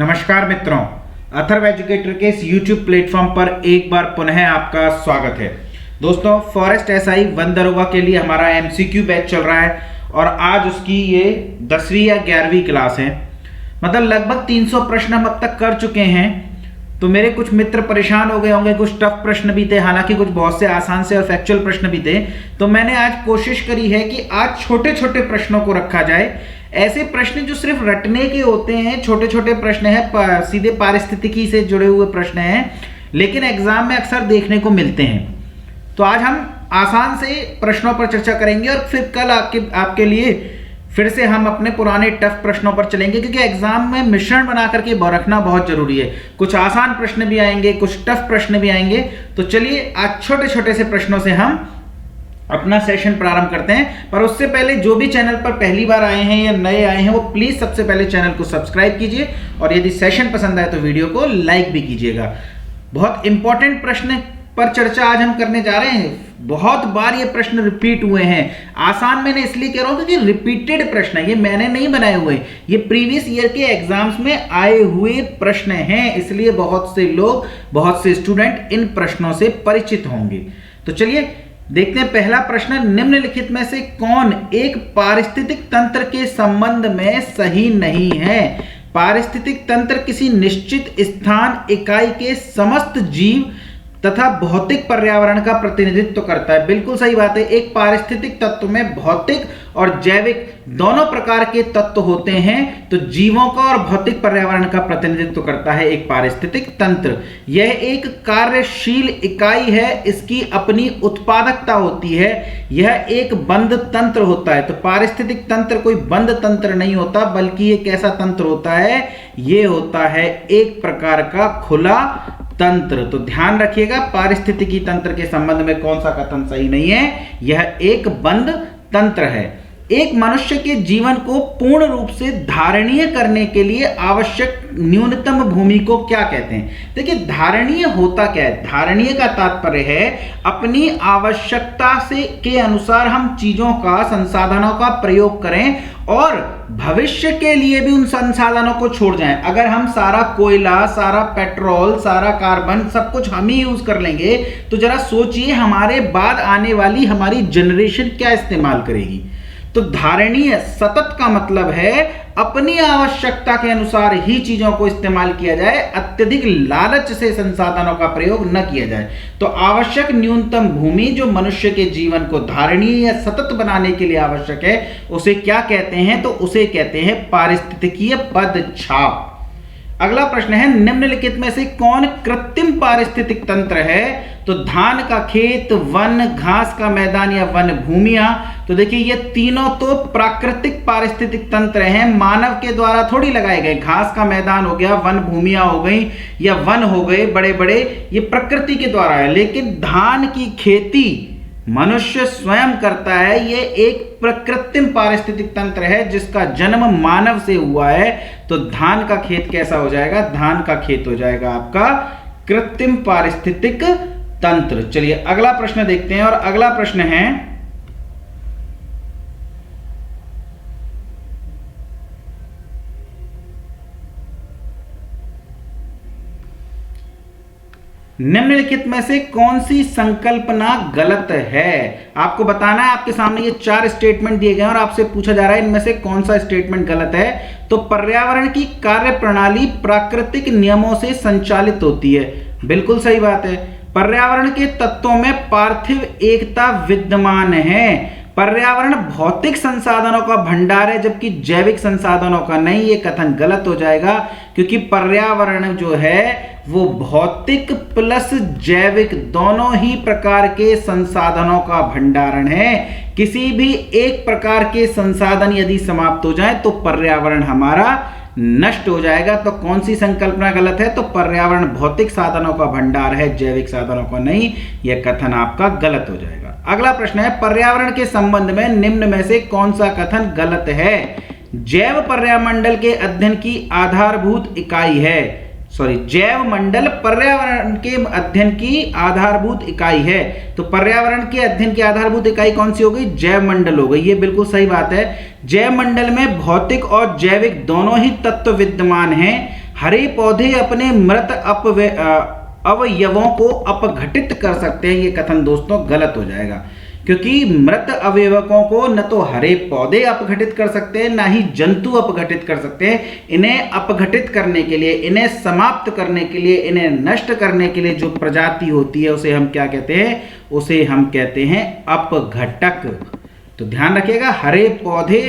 नमस्कार मित्रों, अथर्व एजुकेटर के इस YouTube प्लेटफॉर्म पर एक बार पुनः आपका स्वागत है। दोस्तों, फॉरेस्ट एसआई वन दरोगा के लिए हमारा MCQ बैच चल रहा है और आज उसकी ये 10वीं या 11वीं क्लास है। मतलब लगभग 300 प्रश्न हम अब तक कर चुके हैं। तो मेरे कुछ मित्र परेशान हो गए होंगे, कुछ टफ प्रश्न भी थे, हालांकि कुछ बहुत से आसान से और फैक्चुअल प्रश्न भी थे। तो मैंने आज कोशिश करी है कि आज छोटे छोटे प्रश्नों को रखा जाए। ऐसे प्रश्न जो सिर्फ रटने के होते हैं, छोटे छोटे प्रश्न हैं, सीधे पारिस्थितिकी से जुड़े हुए प्रश्न हैं, लेकिन एग्जाम में अक्सर देखने को मिलते हैं। तो आज हम आसान से प्रश्नों पर चर्चा करेंगे और फिर कल आपके लिए फिर से हम अपने पुराने टफ प्रश्नों पर चलेंगे, क्योंकि एग्जाम में मिश्रण बना करके रखना बहुत जरूरी है। कुछ आसान प्रश्न भी आएंगे, कुछ टफ प्रश्न भी आएंगे। तो चलिए आज छोटे छोटे से प्रश्नों से हम अपना सेशन प्रारंभ करते हैं। पर उससे पहले जो भी चैनल पर पहली बार आए हैं या नए आए हैं, वो प्लीज सबसे पहले चैनल को सब्सक्राइब कीजिए और यदि सेशन पसंद आए तो वीडियो को लाइक भी कीजिएगा। बहुत इंपॉर्टेंट प्रश्न पर चर्चा आज हम करने जा रहे हैं। बहुत बार ये प्रश्न रिपीट हुए हैं। आसान मैंने इसलिए कह रहा हूं क्योंकि रिपीटेड प्रश्न है, ये मैंने नहीं बनाए हुए, ये प्रीवियस ईयर के एग्जाम्स में आए हुए प्रश्न हैं, इसलिए बहुत से लोग, बहुत से स्टूडेंट इन प्रश्नों से परिचित होंगे। तो चलिए देखते हैं पहला प्रश्न। निम्नलिखित में से कौन एक पारिस्थितिक तंत्र के संबंध में सही नहीं है? पारिस्थितिक तंत्र किसी निश्चित स्थान इकाई के समस्त जीव तथा भौतिक पर्यावरण का प्रतिनिधित्व करता है। बिल्कुल सही बात है। एक पारिस्थितिक तत्व में भौतिक और जैविक दोनों प्रकार के तत्व होते हैं, तो जीवों का और भौतिक पर्यावरण का प्रतिनिधित्व करता है एक पारिस्थितिक तंत्र। यह एक कार्यशील इकाई है, इसकी अपनी उत्पादकता होती है। यह एक बंद तंत्र होता है। तो पारिस्थितिक तंत्र कोई बंद तंत्र नहीं होता, बल्कि एक ऐसा तंत्र होता है, ये होता है एक प्रकार का खुला तंत्र। तो ध्यान रखिएगा, पारिस्थितिकी तंत्र के संबंध में कौन सा कथन सही नहीं है? यह एक बंद तंत्र है। एक मनुष्य के जीवन को पूर्ण रूप से धारणीय करने के लिए आवश्यक न्यूनतम भूमि को क्या कहते हैं? देखिए, धारणीय होता क्या है? धारणीय का तात्पर्य है अपनी आवश्यकता से के अनुसार हम चीजों का, संसाधनों का प्रयोग करें और भविष्य के लिए भी उन संसाधनों को छोड़ जाएं। अगर हम सारा कोयला, सारा पेट्रोल, सारा कार्बन सब कुछ हम ही यूज कर लेंगे, तो जरा सोचिए हमारे बाद आने वाली हमारी जनरेशन क्या इस्तेमाल करेगी। तो धारणीय सतत का मतलब है अपनी आवश्यकता के अनुसार ही चीजों को इस्तेमाल किया जाए, अत्यधिक लालच से संसाधनों का प्रयोग न किया जाए। तो आवश्यक न्यूनतम भूमि जो मनुष्य के जीवन को धारणीय या सतत बनाने के लिए आवश्यक है, उसे क्या कहते हैं? तो उसे कहते हैं पारिस्थितिकीय पदछाप। अगला प्रश्न है, निम्नलिखित में से कौन कृत्रिम पारिस्थितिक तंत्र है? तो धान का खेत, वन, घास का मैदान या वन भूमियां। तो देखिए, ये तीनों तो प्राकृतिक पारिस्थितिक तंत्र हैं, मानव के द्वारा थोड़ी लगाए गए। घास का मैदान हो गया, वन भूमियां हो गई या वन हो गए बड़े बड़े, ये प्रकृति के द्वारा है। लेकिन धान की खेती मनुष्य स्वयं करता है, ये एक प्रकृतिम पारिस्थितिक तंत्र है जिसका जन्म मानव से हुआ है। तो धान का खेत कैसा हो जाएगा? धान का खेत हो जाएगा आपका कृत्रिम पारिस्थितिक तंत्र। चलिए अगला प्रश्न देखते हैं, और अगला प्रश्न है, निम्नलिखित में से कौन सी संकल्पना गलत है? आपको बताना है। आपके सामने ये 4 स्टेटमेंट दिए गए हैं और आपसे पूछा जा रहा है इनमें से कौन सा स्टेटमेंट गलत है। तो पर्यावरण की कार्य प्रणाली प्राकृतिक नियमों से संचालित होती है। बिल्कुल सही बात है। पर्यावरण के तत्वों में पार्थिव एकता विद्यमान है। पर्यावरण भौतिक संसाधनों का भंडार है, जबकि जैविक संसाधनों का नहीं। ये कथन गलत हो जाएगा, क्योंकि पर्यावरण जो है वो भौतिक प्लस जैविक दोनों ही प्रकार के संसाधनों का भंडारण है। किसी भी एक प्रकार के संसाधन यदि समाप्त हो जाए तो पर्यावरण हमारा नष्ट हो जाएगा। तो कौन सी संकल्पना गलत है? तो पर्यावरण भौतिक साधनों का भंडार है, जैविक साधनों का नहीं। यह कथन आपका गलत हो जाएगा। अगला प्रश्न है, पर्यावरण के संबंध में निम्न में से कौन सा कथन गलत है? जैव पर्यावरण के अध्ययन की आधारभूत इकाई है। जैव मंडल पर्यावरण के अध्ययन की आधारभूत इकाई है। तो पर्यावरण के अध्ययन की आधारभूत इकाई कौन सी हो गई? जैव मंडल हो गई। ये बिल्कुल सही बात है। जैव मंडल में भौतिक और जैविक दोनों ही तत्व विद्यमान हैं। हरे पौधे अपने मृत अवयवों को अपघटित कर सकते हैं, ये कथन दोस्तों गलत हो जाएगा, क्योंकि मृत अवयवों को न तो हरे पौधे अपघटित कर सकते हैं, ना ही जंतु अपघटित कर सकते हैं। इन्हें अपघटित करने के लिए, इन्हें समाप्त करने के लिए, इन्हें नष्ट करने के लिए जो प्रजाति होती है उसे हम क्या कहते हैं? उसे हम कहते हैं अपघटक। तो ध्यान रखिएगा, हरे पौधे,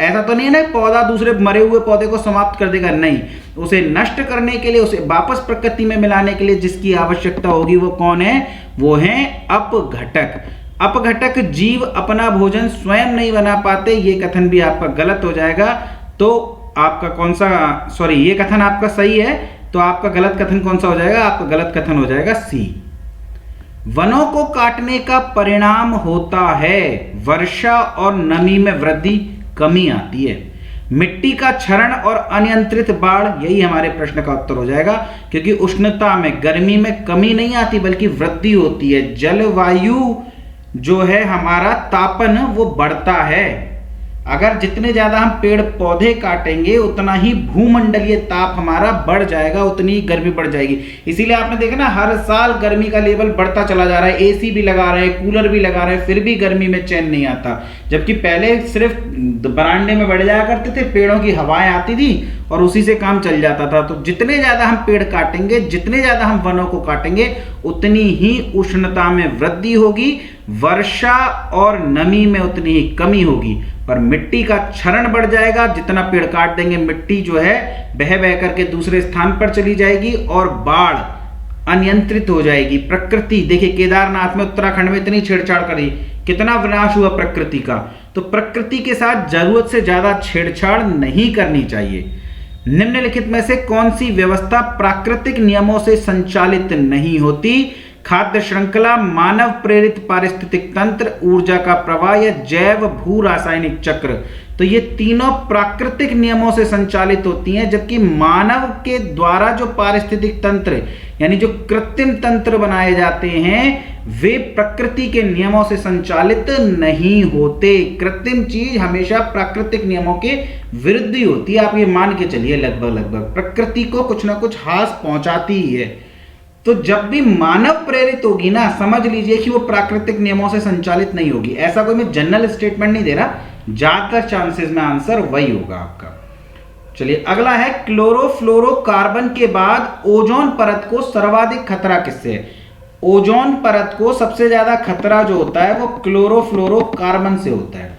ऐसा तो नहीं है ना पौधा दूसरे मरे हुए पौधे को समाप्त कर देगा, नहीं, उसे नष्ट करने के लिए, उसे वापस प्रकृति में मिलाने के लिए जिसकी आवश्यकता होगी वो कौन है? वो है अपघटक। अपघटक जीव अपना भोजन स्वयं नहीं बना पाते, ये कथन भी आपका गलत हो जाएगा। तो आपका कौन सा, सॉरी, ये कथन आपका सही है, तो आपका गलत कथन कौन सा हो जाएगा? आपका गलत कथन हो जाएगा सी। वनों को काटने का परिणाम होता है वर्षा और नमी में वृद्धि, कमी आती है। मिट्टी का क्षरण और अनियंत्रित बाढ़, यही हमारे प्रश्न का उत्तर हो जाएगा, क्योंकि उष्णता में, गर्मी में कमी नहीं आती बल्कि वृद्धि होती है। जलवायु जो है हमारा तापन वो बढ़ता है। अगर जितने ज्यादा हम पेड़ पौधे काटेंगे उतना ही भूमंडलीय ताप हमारा बढ़ जाएगा, उतनी ही गर्मी बढ़ जाएगी। इसीलिए आपने देखा ना, हर साल गर्मी का लेवल बढ़ता चला जा रहा है। एसी भी लगा रहे हैं, कूलर भी लगा रहे हैं, फिर भी गर्मी में चैन नहीं आता। जबकि पहले सिर्फ बरामदे में बैठ जाया करते थे, पेड़ों की हवाएं आती थी और उसी से काम चल जाता था। तो जितने ज्यादा हम पेड़ काटेंगे, जितने ज्यादा हम वनों को काटेंगे, उतनी ही उष्णता में वृद्धि होगी, वर्षा और नमी में उतनी ही कमी होगी। पर मिट्टी का क्षरण बढ़ जाएगा, जितना पेड़ काट देंगे मिट्टी जो है बह बह करके दूसरे स्थान पर चली जाएगी और बाढ़ अनियंत्रित हो जाएगी। प्रकृति, देखिए केदारनाथ में, उत्तराखंड में इतनी छेड़छाड़ करी, कितना विनाश हुआ प्रकृति का। तो प्रकृति के साथ जरूरत से ज्यादा छेड़छाड़ नहीं करनी चाहिए। निम्नलिखित में से कौन सी व्यवस्था प्राकृतिक नियमों से संचालित नहीं होती? खाद्य श्रृंखला, मानव प्रेरित पारिस्थितिक तंत्र, ऊर्जा का प्रवाह या जैव भू रासायनिक चक्र। तो ये तीनों प्राकृतिक नियमों से संचालित होती हैं, जबकि मानव के द्वारा जो पारिस्थितिक तंत्र यानी जो कृत्रिम तंत्र बनाए जाते हैं वे प्रकृति के नियमों से संचालित नहीं होते। कृत्रिम चीज हमेशा प्राकृतिक नियमों के विरुद्ध ही होती है। आप ये मान के चलिए, लगभग प्रकृति को कुछ ना कुछ हास पहुंचाती ही है। तो जब भी मानव प्रेरित होगी ना, समझ लीजिए कि वो प्राकृतिक नियमों से संचालित नहीं होगी। ऐसा कोई मैं जनरल स्टेटमेंट नहीं दे रहा, ज्यादातर चांसेस में आंसर वही होगा आपका। चलिए अगला है, क्लोरोफ्लोरोकार्बन के बाद ओजोन परत को सर्वाधिक खतरा किससे है? ओजोन परत को सबसे ज्यादा खतरा जो होता है वो क्लोरोफ्लोरोकार्बन से होता है।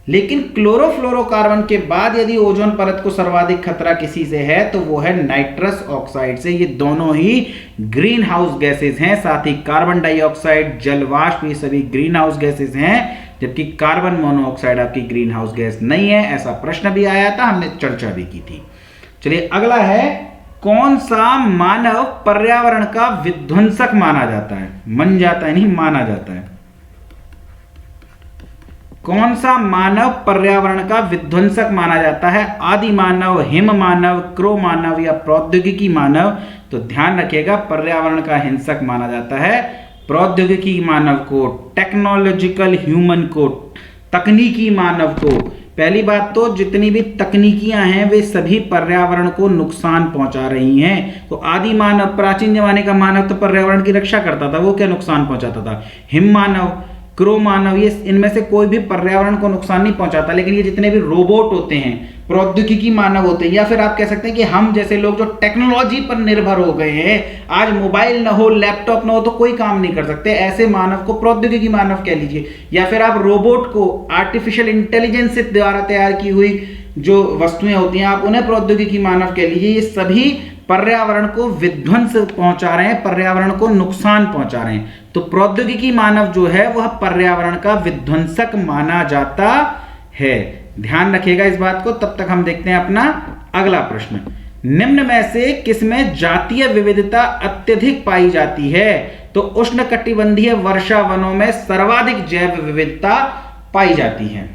लेकिन क्लोरोफ्लोरोकार्बन के बाद यदि ओजोन परत को सर्वाधिक खतरा किसी से है तो वो है नाइट्रस ऑक्साइड से। ये दोनों ही ग्रीन हाउस गैसेज हैं, साथ ही कार्बन डाइऑक्साइड, जलवाष्प, ये सभी ग्रीन हाउस गैसेज हैं, जबकि कार्बन मोनोऑक्साइड आपकी ग्रीन हाउस गैस नहीं है। ऐसा प्रश्न भी आया था, हमने चर्चा भी की थी। चलिए अगला है, कौन सा मानव पर्यावरण का विध्वंसक माना जाता है? मन जाता है, नहीं माना जाता है। कौन सा मानव पर्यावरण का विध्वंसक माना जाता है? आदि मानव, हिम मानव, क्रो मानव या प्रौद्योगिकी मानव? तो ध्यान रखिएगा, पर्यावरण का हिंसक माना जाता है प्रौद्योगिकी मानव को, टेक्नोलॉजिकल ह्यूमन को, तकनीकी मानव को। पहली बात तो जितनी भी तकनीकियां हैं वे सभी पर्यावरण को नुकसान पहुंचा रही हैं। तो आदि मानव, प्राचीन जमाने का मानव तो पर्यावरण की रक्षा करता था, वो क्या नुकसान पहुंचाता था? हिम मानव, क्रो मानव, ये इनमें से कोई भी पर्यावरण को नुकसान नहीं पहुंचाता। लेकिन ये जितने भी रोबोट होते हैं, प्रौद्योगिकी मानव होते हैं, या फिर आप कह सकते हैं कि हम जैसे लोग जो टेक्नोलॉजी पर निर्भर हो गए हैं, आज मोबाइल ना हो, लैपटॉप ना हो तो कोई काम नहीं कर सकते, ऐसे मानव को प्रौद्योगिकी मानव कह लीजिए। या फिर आप रोबोट को आर्टिफिशियल इंटेलिजेंस से द्वारा तैयार की हुई जो वस्तुएं होती हैं, आप उन्हें प्रौद्योगिकी मानव कह लीजिए। ये सभी पर्यावरण को विध्वंस पहुंचा रहे हैं, पर्यावरण को नुकसान पहुंचा रहे हैं। तो प्रौद्योगिकी मानव जो है वह पर्यावरण का विध्वंसक माना जाता है। ध्यान रखिएगा इस बात को। तब तक हम देखते हैं अपना अगला प्रश्न। निम्न में से किसमें जातीय विविधता अत्यधिक पाई जाती है? तो उष्णकटिबंधीय वर्षा वनों में सर्वाधिक जैव विविधता पाई जाती है।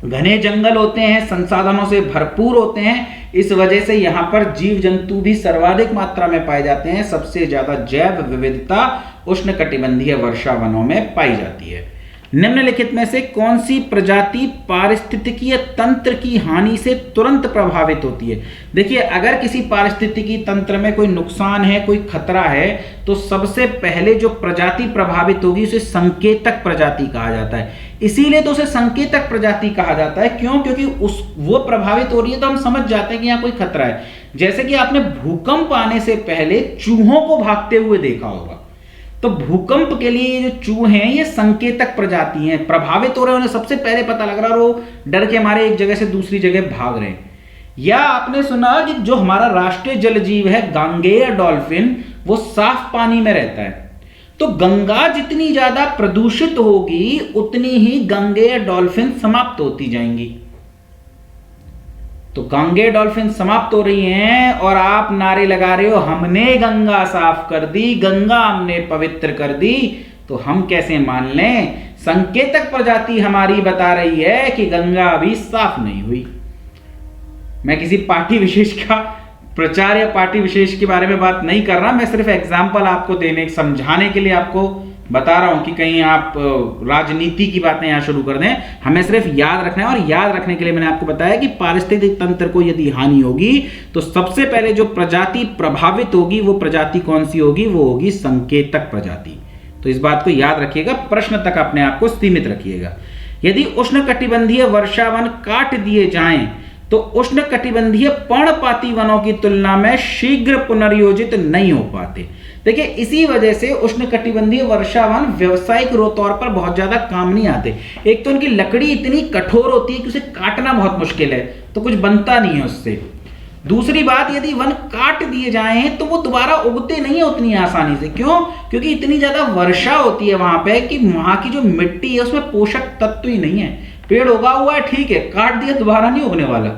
घने जंगल होते हैं, संसाधनों से भरपूर होते हैं, इस वजह से यहां पर जीव जंतु भी सर्वाधिक मात्रा में पाए जाते हैं। सबसे ज्यादा जैव विविधता उष्णकटिबंधीय वर्षा वनों में पाई जाती है। निम्नलिखित में से कौन सी प्रजाति पारिस्थितिकीय तंत्र की हानि से तुरंत प्रभावित होती है? देखिए, अगर किसी पारिस्थितिकी तंत्र में कोई नुकसान है, कोई खतरा है, तो सबसे पहले जो प्रजाति प्रभावित होगी उसे संकेतक प्रजाति कहा जाता है। इसीलिए तो उसे संकेतक प्रजाति कहा जाता है। क्यों? क्योंकि वो प्रभावित हो रही है तो हम समझ जाते हैं कि यहाँ कोई खतरा है। जैसे कि आपने भूकंप आने से पहले चूहों को भागते हुए देखा होगा, तो भूकंप के लिए ये जो चूहे हैं ये संकेतक प्रजाति हैं, प्रभावित हो रहे हैं, उन्हें सबसे पहले पता लग रहा है, वो डर के हमारे एक जगह से दूसरी जगह भाग रहे हैं। या आपने सुना कि जो हमारा राष्ट्रीय जल जीव है गांगेय डॉल्फिन, वो साफ पानी में रहता है। तो गंगा जितनी ज्यादा प्रदूषित होगी उतनी ही गांगेय डॉल्फिन समाप्त होती जाएंगी। तो गांगेय डॉल्फिन समाप्त हो रही हैं और आप नारे लगा रहे हो हमने गंगा साफ कर दी, गंगा हमने पवित्र कर दी, तो हम कैसे मान लें? संकेतक प्रजाति हमारी बता रही है कि गंगा अभी साफ नहीं हुई। मैं किसी पार्टी विशेष का प्रचार या पार्टी विशेष के बारे में बात नहीं कर रहा, मैं सिर्फ एग्जाम्पल आपको देने, समझाने के लिए आपको बता रहा हूं कि कहीं आप राजनीति की बातें यहां शुरू कर दें। हमें सिर्फ याद रखना है, और याद रखने के लिए मैंने आपको बताया कि पारिस्थितिक तंत्र को यदि हानि होगी तो सबसे पहले जो प्रजाति प्रभावित होगी वो प्रजाति कौन सी होगी? वो होगी संकेतक प्रजाति। तो इस बात को याद रखिएगा, प्रश्न तक अपने आप को सीमित रखिएगा। यदि उष्णकटिबंधीय वर्षावन काट दिए जाएं तो उष्णकटिबंधीय पर्णपाती वनों की तुलना में शीघ्र पुनर्योजित नहीं हो पाते। देखिए, इसी वजह से उष्णकटिबंधीय वर्षावन व्यावसायिक तौर पर बहुत ज्यादा काम नहीं आते। एक तो उनकी लकड़ी इतनी कठोर होती है कि उसे काटना बहुत मुश्किल है, तो कुछ बनता नहीं है उससे। दूसरी बात, यदि वन काट दिए जाएं तो वो दोबारा उगते नहीं है उतनी आसानी से। क्यों? क्योंकि इतनी ज्यादा वर्षा होती है वहां पे कि वहां की जो मिट्टी है उसमें पोषक तत्व ही नहीं है। पेड़ उगा हुआ है, ठीक है, काट दिया दोबारा नहीं उगने वाला।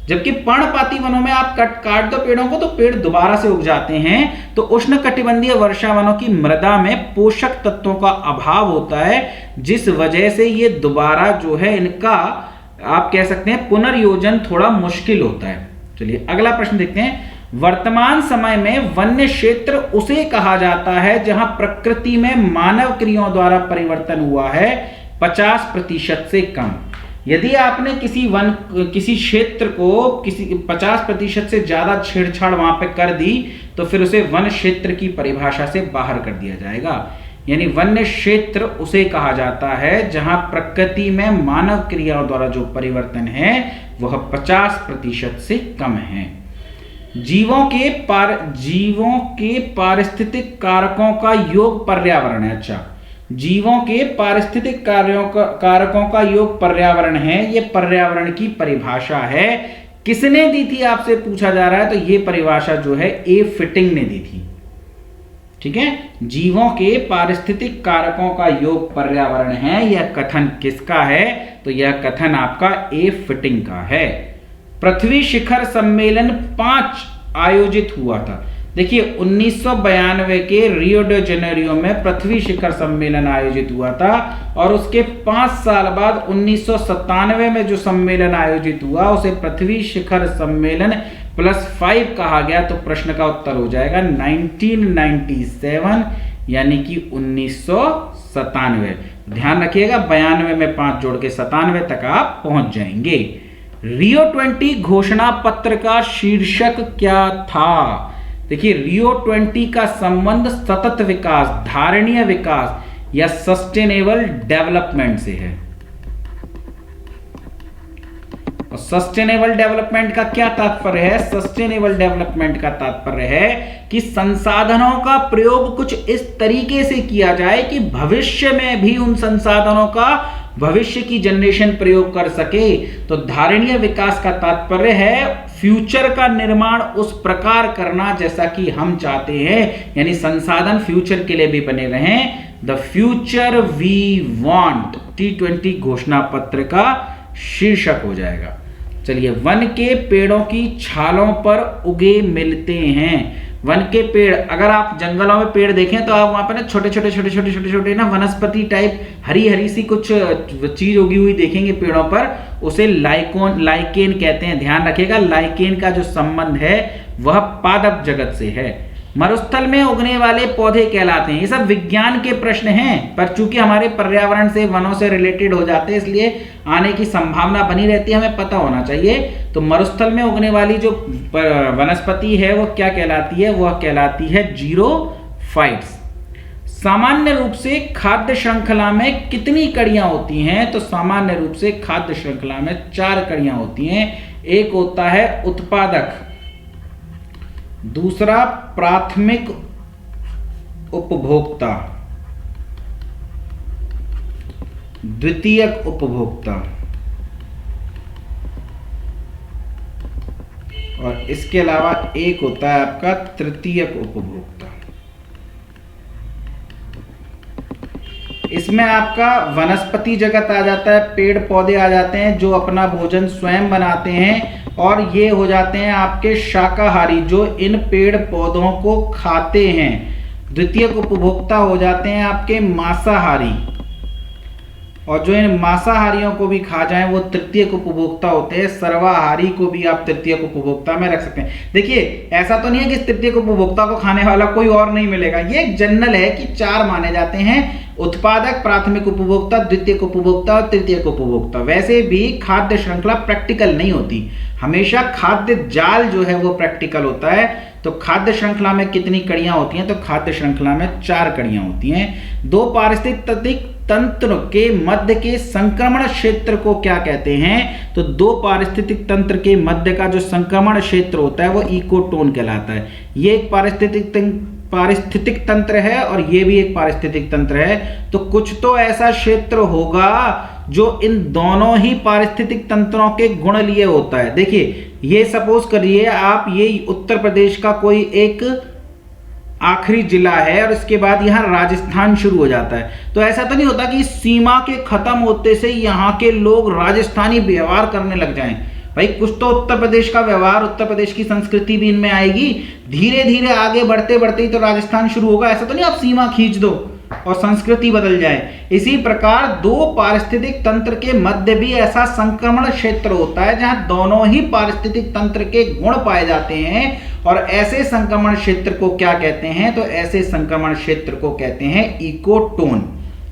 जबकि पर्णपाती वनों में आप काट दो पेड़ों को तो पेड़ दोबारा से उग जाते हैं। तो उष्णकटिबंधीय वर्षा वनों की मृदा में पोषक तत्वों का अभाव होता है, जिस वजह से ये दोबारा जो है इनका आप कह सकते हैं पुनर्योजन थोड़ा मुश्किल होता है। चलिए अगला प्रश्न देखते हैं। वर्तमान समय में वन्य क्षेत्र उसे कहा जाता है जहां प्रकृति में मानव क्रियाओं द्वारा परिवर्तन हुआ है 50% से कम। यदि आपने किसी क्षेत्र को 50% से ज्यादा छेड़छाड़ वहां पे कर दी तो फिर उसे वन क्षेत्र की परिभाषा से बाहर कर दिया जाएगा। यानी वन्य क्षेत्र उसे कहा जाता है जहां प्रकृति में मानव क्रियाओं द्वारा जो परिवर्तन है वह 50% से कम है। जीवों के पारिस्थितिक कारकों का योग पर्यावरण है। अच्छा, जीवों के पारिस्थितिक कारकों का योग पर्यावरण है। यह पर्यावरण की परिभाषा है। किसने दी थी आपसे पूछा जा रहा है, तो यह परिभाषा जो है ए फिटिंग ने दी थी। ठीक है, जीवों के पारिस्थितिक कारकों का योग पर्यावरण है। यह कथन किसका है? तो यह कथन आपका ए फिटिंग का है। पृथ्वी शिखर सम्मेलन 5 आयोजित हुआ था। देखिए 1992 के रियो डी जेनेरियो में पृथ्वी शिखर सम्मेलन आयोजित हुआ था और उसके 5 साल बाद 1997 में जो सम्मेलन आयोजित हुआ उसे पृथ्वी शिखर सम्मेलन +5 कहा गया। तो प्रश्न का उत्तर हो जाएगा 1997 यानी कि 1997। ध्यान रखिएगा 92 में 5 जोड़ के 97 तक आप पहुंच जाएंगे। रियो 20 घोषणा पत्र का शीर्षक क्या था? देखिए रियो 20 का संबंध सतत विकास, धारणीय विकास या सस्टेनेबल डेवलपमेंट से है। और सस्टेनेबल डेवलपमेंट का क्या तात्पर्य है? सस्टेनेबल डेवलपमेंट का तात्पर्य है कि संसाधनों का प्रयोग कुछ इस तरीके से किया जाए कि भविष्य में भी उन संसाधनों का भविष्य की जनरेशन प्रयोग कर सके। तो धारणीय विकास का तात्पर्य है फ्यूचर का निर्माण उस प्रकार करना जैसा कि हम चाहते हैं, यानी संसाधन फ्यूचर के लिए भी बने रहें। The future we want T20 घोषणा पत्र का शीर्षक हो जाएगा। चलिए, वन के पेड़ों की छालों पर उगे मिलते हैं। वन के पेड़, अगर आप जंगलों में पेड़ देखें तो आप वहां पर ना छोटे छोटे ना वनस्पति टाइप हरी सी कुछ चीज उगी हुई देखेंगे पेड़ों पर, उसे लाइकेन कहते हैं। ध्यान रखिएगा लाइकेन का जो संबंध है वह पादप जगत से है। मरुस्थल में उगने वाले पौधे कहलाते हैं। ये सब विज्ञान के प्रश्न हैं, पर चूंकि हमारे पर्यावरण से, वनों से रिलेटेड हो जाते हैं, इसलिए आने की संभावना बनी रहती है, हमें पता होना चाहिए। तो मरुस्थल में उगने वाली जो वनस्पति है वो क्या कहलाती है? वह कहलाती है जीरोफाइट्स। सामान्य रूप से खाद्य श्रृंखला में कितनी कड़ियां होती हैं? तो सामान्य रूप से खाद्य श्रृंखला में 4 कड़ियां होती हैं। एक होता है उत्पादक, दूसरा प्राथमिक उपभोक्ता, द्वितीयक उपभोक्ता, और इसके अलावा एक होता है आपका तृतीयक उपभोक्ता। इसमें आपका वनस्पति जगत आ जाता है, पेड़ पौधे आ जाते हैं जो अपना भोजन स्वयं बनाते हैं, और ये हो जाते हैं आपके शाकाहारी जो इन पेड़ पौधों को खाते हैं। द्वितीयक उपभोक्ता हो जाते हैं आपके मांसाहारी, और जो इन मांसाहारियों को भी खा जाएं वो तृतीयक उपभोक्ता होते हैं। सर्वाहारी को भी आप तृतीयक उपभोक्ता में रख सकते हैं। देखिए, ऐसा तो नहीं है कि तृतीयक उपभोक्ता को खाने वाला कोई और नहीं मिलेगा, ये एक जनरल है कि 4 माने जाते हैं: उत्पादक, प्राथमिक उपभोक्ता, द्वितीयक उपभोक्ता और तृतीयक उपभोक्ता। वैसे भी खाद्य श्रृंखला प्रैक्टिकल नहीं होती, हमेशा खाद्य जाल जो है वो प्रैक्टिकल होता है। तो खाद्य श्रृंखला में कितनी कड़ियां होती हैं? तो खाद्य श्रृंखला में 4 कड़ियां होती हैं। 2 पारिस्थितिक तंत्र के मध्य के संक्रमण क्षेत्र को क्या कहते हैं? तो 2 पारिस्थितिक तंत्र के मध्य का जो संक्रमण क्षेत्र होता है वो इकोटोन कहलाता है। ये एक पारिस्थितिक तंत्र है और ये भी एक पारिस्थितिक तंत्र है। तो कुछ तो ऐसा क्षेत्र होगा जो इन दोनों ही पारिस्थितिक तंत्रों के गुण लिए होता है। देखिए, ये सपोज करिए आप, ये उत्तर प्रदेश का कोई एक आखिरी जिला है और इसके बाद यहाँ राजस्थान शुरू हो जाता है। तो ऐसा तो नहीं होता कि सीमा के खत्म होते से यहाँ के लोग राजस्थानी व्यवहार करने लग जाएं। भाई, कुछ तो उत्तर प्रदेश का व्यवहार, उत्तर प्रदेश की संस्कृति भी इनमें आएगी। धीरे धीरे आगे बढ़ते बढ़ते ही तो राजस्थान शुरू होगा। ऐसा तो नहीं आप सीमा खींच दो और संस्कृति बदल जाए। इसी प्रकार 2 पारिस्थितिक तंत्र के मध्य भी ऐसा संक्रमण क्षेत्र होता है जहां दोनों ही पारिस्थितिक तंत्र के गुण पाए जाते हैं, और ऐसे संक्रमण क्षेत्र को क्या कहते हैं? तो ऐसे संक्रमण क्षेत्र को कहते हैं इकोटोन।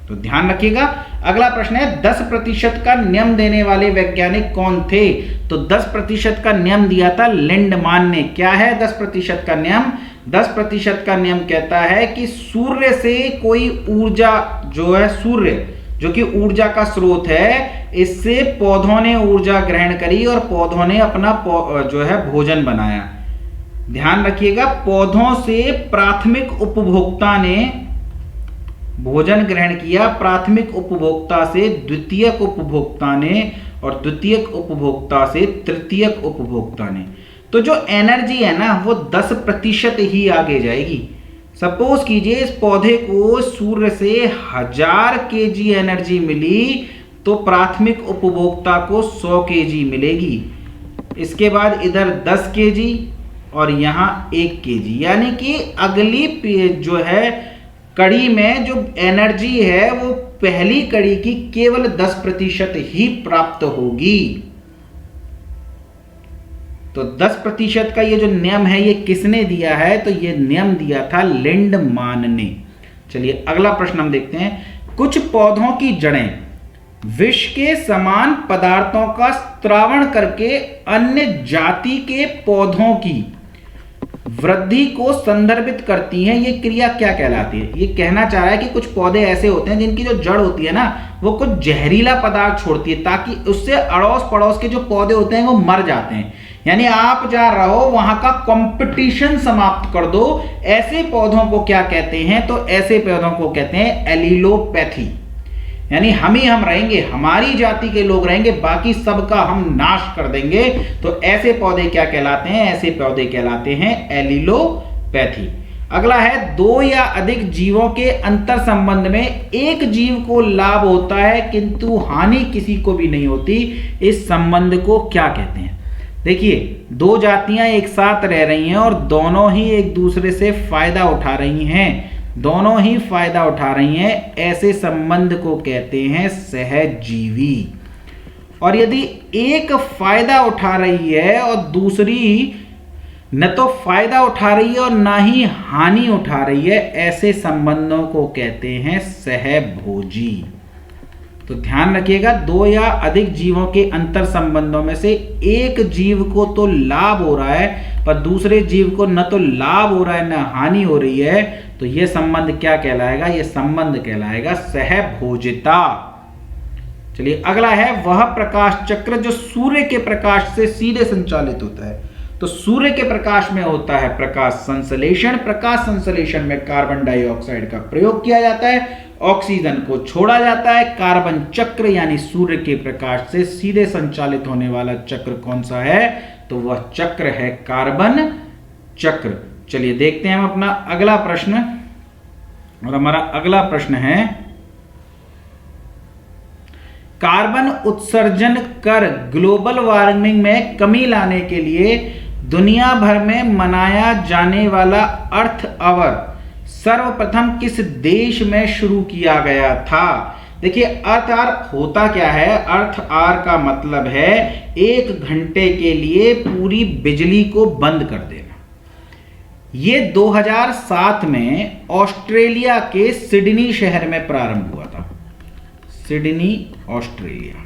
तो ध्यान रखिएगा। अगला प्रश्न है, 10% का नियम देने वाले वैज्ञानिक कौन थे? तो 10% का नियम दिया था लिंडमान ने। क्या है 10% का नियम? 10% का नियम कहता है कि सूर्य से कोई ऊर्जा जो है, सूर्य जो कि ऊर्जा का स्रोत है, इससे पौधों ने ऊर्जा ग्रहण करी और पौधों ने अपना जो है भोजन बनाया। ध्यान रखिएगा, पौधों से प्राथमिक उपभोक्ता ने भोजन ग्रहण किया, प्राथमिक उपभोक्ता से द्वितीयक उपभोक्ता ने, और द्वितीयक उपभोक्ता से तृतीयक उपभोक्ता ने। तो जो एनर्जी है ना वो 10% ही आगे जाएगी। सपोज कीजिए इस पौधे को सूर्य से 1000 kg एनर्जी मिली, तो प्राथमिक उपभोक्ता को 100 kg मिलेगी। इसके बाद इधर 10 kg और यहाँ 1 kg, यानी कि अगली जो है कड़ी में जो एनर्जी है वो पहली कड़ी की केवल 10% ही प्राप्त होगी। तो 10% का ये जो नियम है ये किसने दिया है? तो ये नियम दिया था लिंडमान ने। चलिए अगला प्रश्न हम देखते हैं। कुछ पौधों की जड़ें विष के समान पदार्थों का स्त्रावण करके अन्य जाति के पौधों की वृद्धि को संदर्भित करती हैं। ये क्रिया क्या कहलाती है? ये कहना चाह रहा है कि कुछ पौधे ऐसे होते हैं जिनकी जो जड़ होती है ना वो कुछ जहरीला पदार्थ छोड़ती है, ताकि उससे अड़ोस पड़ोस के जो पौधे होते हैं वो मर जाते हैं। यानी आप जहां रहो वहां का कंपटीशन समाप्त कर दो। ऐसे पौधों को क्या कहते हैं? तो ऐसे पौधों को कहते हैं एलिलोपैथी। यानी हम ही हम रहेंगे, हमारी जाति के लोग रहेंगे, बाकी सबका हम नाश कर देंगे। तो ऐसे पौधे क्या कहलाते हैं? ऐसे पौधे कहलाते हैं एलिलोपैथी। अगला है, 2 या अधिक जीवों के अंतर संबंध में एक जीव को लाभ होता है किंतु हानि किसी को भी नहीं होती। इस संबंध को क्या कहते हैं? देखिए, 2 जातियां एक साथ रह रही हैं और दोनों ही एक दूसरे से फायदा उठा रही हैं, दोनों ही फायदा उठा रही हैं। ऐसे संबंध को कहते हैं सहजीवी। और यदि एक फायदा उठा रही है और दूसरी न तो फायदा उठा रही है और ना ही हानि उठा रही है, ऐसे संबंधों को कहते हैं सहभोजी। तो ध्यान रखिएगा, दो या अधिक जीवों के अंतर संबंधों में से एक जीव को तो लाभ हो रहा है पर दूसरे जीव को न तो लाभ हो रहा है न हानि हो रही है, तो यह संबंध क्या कहलाएगा? यह संबंध कहलाएगा सहभोजिता। चलिए अगला है वह प्रकाश चक्र जो सूर्य के प्रकाश से सीधे संचालित होता है। तो सूर्य के प्रकाश में होता है प्रकाश संश्लेषण। प्रकाश संश्लेषण में कार्बन डाइऑक्साइड का प्रयोग किया जाता है, ऑक्सीजन को छोड़ा जाता है। कार्बन चक्र यानी सूर्य के प्रकाश से सीधे संचालित होने वाला चक्र कौन सा है? तो वह चक्र है कार्बन चक्र। चलिए देखते हैं हम अपना अगला प्रश्न, और हमारा अगला प्रश्न है कार्बन उत्सर्जन कर ग्लोबल वार्मिंग में कमी लाने के लिए दुनिया भर में मनाया जाने वाला अर्थ आवर सर्वप्रथम किस देश में शुरू किया गया था? देखिए अर्थ आर होता क्या है? अर्थ आर का मतलब है 1 घंटे के लिए पूरी बिजली को बंद कर देना। ये 2007 में ऑस्ट्रेलिया के सिडनी शहर में प्रारंभ हुआ था, सिडनी ऑस्ट्रेलिया।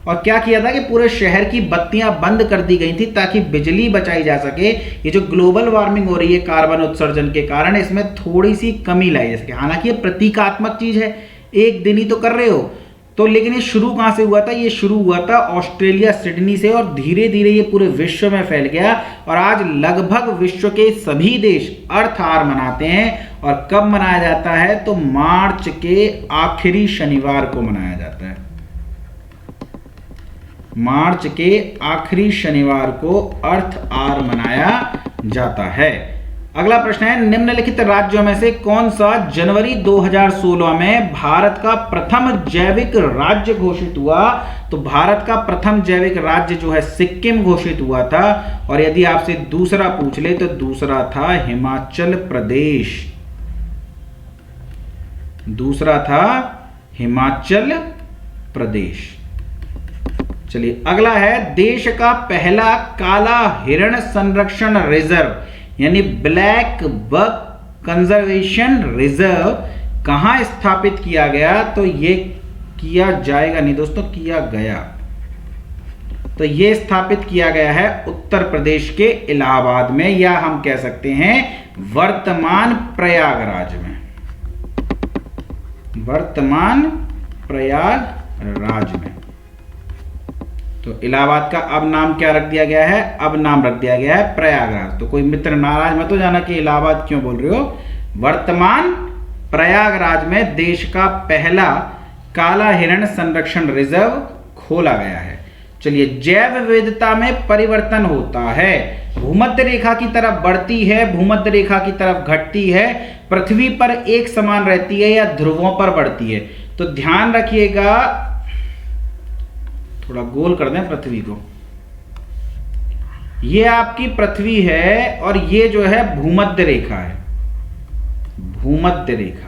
और क्या किया था कि पूरे शहर की बत्तियां बंद कर दी गई थी ताकि बिजली बचाई जा सके। ये जो ग्लोबल वार्मिंग हो रही है कार्बन उत्सर्जन के कारण, इसमें थोड़ी सी कमी लाई जा सके। हालांकि ये प्रतीकात्मक चीज है, एक दिन ही तो कर रहे हो तो, लेकिन ये शुरू कहां से हुआ था? ये शुरू हुआ था ऑस्ट्रेलिया सिडनी से, और धीरे धीरे ये पूरे विश्व में फैल गया। और आज लगभग विश्व के सभी देश अर्थ आवर मनाते हैं। और कब मनाया जाता है? तो मार्च के आखिरी शनिवार को मनाया जाता है। मार्च के आखिरी शनिवार को अर्थ आवर मनाया जाता है। अगला प्रश्न है निम्नलिखित राज्यों में से कौन सा जनवरी 2016 में भारत का प्रथम जैविक राज्य घोषित हुआ? तो भारत का प्रथम जैविक राज्य जो है सिक्किम घोषित हुआ था। और यदि आपसे दूसरा पूछ ले तो दूसरा था हिमाचल प्रदेश। दूसरा था हिमाचल प्रदेश। चलिए अगला है देश का पहला काला हिरण संरक्षण रिजर्व यानी ब्लैक बक कंजर्वेशन रिजर्व कहां स्थापित किया गया? तो ये किया जाएगा नहीं दोस्तों, किया गया। तो ये स्थापित किया गया है उत्तर प्रदेश के इलाहाबाद में, या हम कह सकते हैं वर्तमान प्रयागराज में। वर्तमान प्रयागराज में। तो इलाहाबाद का अब नाम क्या रख दिया गया है? अब नाम रख दिया गया है प्रयागराज। तो कोई मित्र नाराज मत हो जाना कि इलाहाबाद क्यों बोल रहे हो। वर्तमान प्रयागराज में देश का पहला काला हिरण संरक्षण रिजर्व खोला गया है। चलिए जैव विविधता में परिवर्तन होता है, भूमध्य रेखा की तरफ बढ़ती है, भूमध्य रेखा की तरफ घटती है, पृथ्वी पर एक समान रहती है या ध्रुवों पर बढ़ती है। तो ध्यान रखिएगा, थोड़ा गोल कर दें पृथ्वी को। ये आपकी पृथ्वी है और ये जो है भूमध्य रेखा है, भूमध्य रेखा।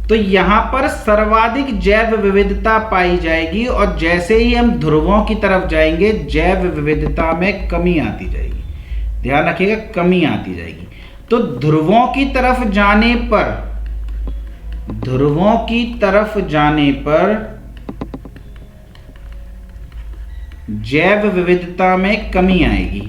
तो यहां पर सर्वाधिक जैव विविधता पाई जाएगी और जैसे ही हम ध्रुवों की तरफ जाएंगे जैव विविधता में कमी आती जाएगी। ध्यान रखिएगा, कमी आती जाएगी। तो ध्रुवों की तरफ जाने पर, ध्रुवों की तरफ जाने पर जैव विविधता में कमी आएगी।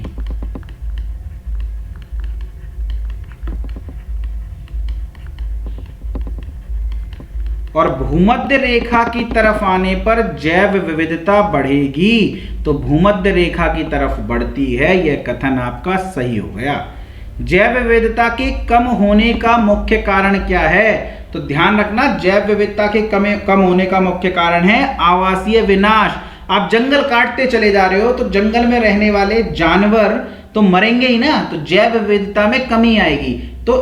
और भूमध्य रेखा की तरफ आने पर जैव विविधता बढ़ेगी। तो भूमध्य रेखा की तरफ बढ़ती है, यह कथन आपका सही हो गया। जैव विविधता के कम होने का मुख्य कारण क्या है? तो ध्यान रखना, जैव विविधता के कम होने का मुख्य कारण है आवासीय विनाश। आप जंगल काटते चले जा रहे हो तो जंगल में रहने वाले जानवर तो मरेंगे ही ना, तो जैव विविधता में कमी आएगी। तो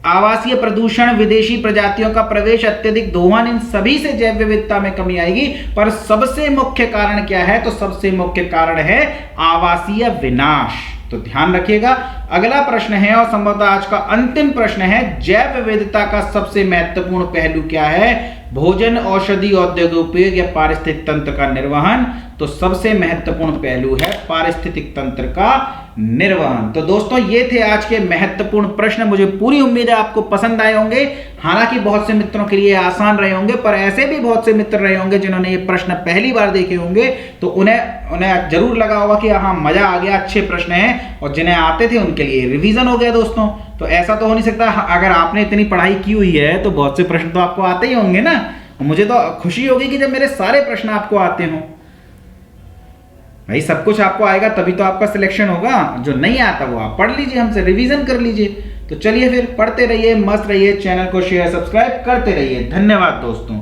आवासीय प्रदूषण, विदेशी प्रजातियों का प्रवेश, अत्यधिक दोहन, इन सभी से जैव विविधता में कमी आएगी। पर सबसे मुख्य कारण क्या है? तो सबसे मुख्य कारण है आवासीय विनाश। तो ध्यान रखिएगा। अगला प्रश्न है और संभवतः आज का अंतिम प्रश्न है, जैव विविधता का सबसे महत्वपूर्ण पहलू क्या है? भोजन, औषधि, औद्योगिक उपयोग या पारिस्थितिक तंत्र का निर्वहन, तो सबसे महत्वपूर्ण पहलू है पारिस्थितिक तंत्र का निर्वहन। तो दोस्तों ये थे आज के महत्वपूर्ण प्रश्न। मुझे पूरी उम्मीद है आपको पसंद आए होंगे। हालांकि बहुत से मित्रों के लिए आसान रहे होंगे, पर ऐसे भी बहुत से मित्र रहे होंगे जिन्होंने ये प्रश्न पहली बार देखे होंगे, तो उन्हें जरूर लगा होगा कि हाँ मजा आ गया, अच्छे प्रश्न हैं, और जिन्हें आते थे उनके लिए रिवीजन हो गया दोस्तों। तो ऐसा तो हो नहीं सकता, अगर आपने इतनी पढ़ाई की हुई है तो बहुत से प्रश्न तो आपको आते ही होंगे ना। मुझे तो खुशी होगी कि जब मेरे सारे प्रश्न आपको आते हों। भाई सब कुछ आपको आएगा तभी तो आपका सिलेक्शन होगा। जो नहीं आता वो आप पढ़ लीजिए, हमसे रिवीजन कर लीजिए। तो चलिए फिर पढ़ते रहिए, मस्त रहिए, चैनल को शेयर सब्सक्राइब करते रहिए। धन्यवाद दोस्तों।